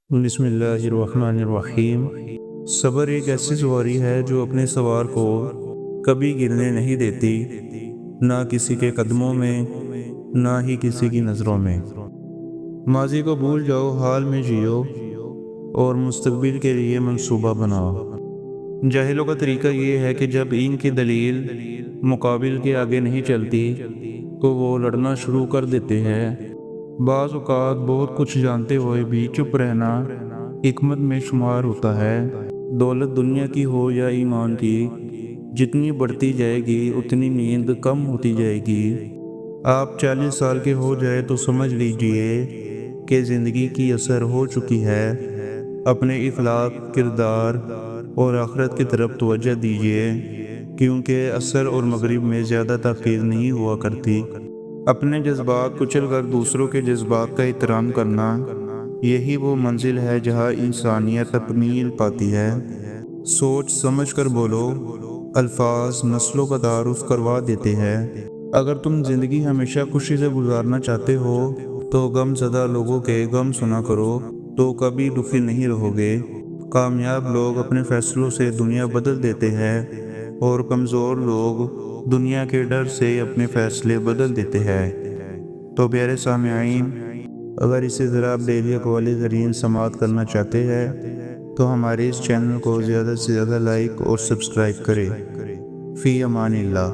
بسم اللہ الرحمن الرحیم۔ صبر ایک ایسی سواری ہے جو اپنے سوار کو کبھی گرنے نہیں دیتی، نہ کسی کے قدموں میں، نہ ہی کسی کی نظروں میں۔ ماضی کو بھول جاؤ، حال میں جیو اور مستقبل کے لیے منصوبہ بناؤ۔ جاہلوں کا طریقہ یہ ہے کہ جب ان کی دلیل مقابل کے آگے نہیں چلتی تو وہ لڑنا شروع کر دیتے ہیں۔ بعض اوقات بہت کچھ جانتے ہوئے بھی چپ رہنا حکمت میں شمار ہوتا ہے۔ دولت دنیا کی ہو یا ایمان کی، جتنی بڑھتی جائے گی اتنی نیند کم ہوتی جائے گی۔ آپ 40 سال کے ہو جائے تو سمجھ لیجئے کہ زندگی کی اثر ہو چکی ہے۔ اپنے اخلاق، کردار اور آخرت کی طرف توجہ دیجئے، کیونکہ عصر اور مغرب میں زیادہ تاخیر نہیں ہوا کرتی۔ اپنے جذبات کچل کر دوسروں کے جذبات کا احترام کرنا، یہی وہ منزل ہے جہاں انسانیت تکمیل پاتی ہے۔ سوچ سمجھ کر بولو، الفاظ نسلوں کا تعارف کروا دیتے ہیں۔ اگر تم زندگی ہمیشہ خوشی سے گزارنا چاہتے ہو تو غم زدہ لوگوں کے غم سنا کرو، تو کبھی دکھی نہیں رہو گے۔ کامیاب لوگ اپنے فیصلوں سے دنیا بدل دیتے ہیں، اور کمزور لوگ دنیا کے ڈر سے اپنے فیصلے بدل دیتے ہیں۔ تو پیارے سامعین، اگر اسی طرح آپ ڈیلی اقوال زرین سماعت کرنا چاہتے ہیں تو ہمارے اس چینل کو زیادہ سے زیادہ لائک اور سبسکرائب کریں۔ فی امان اللہ۔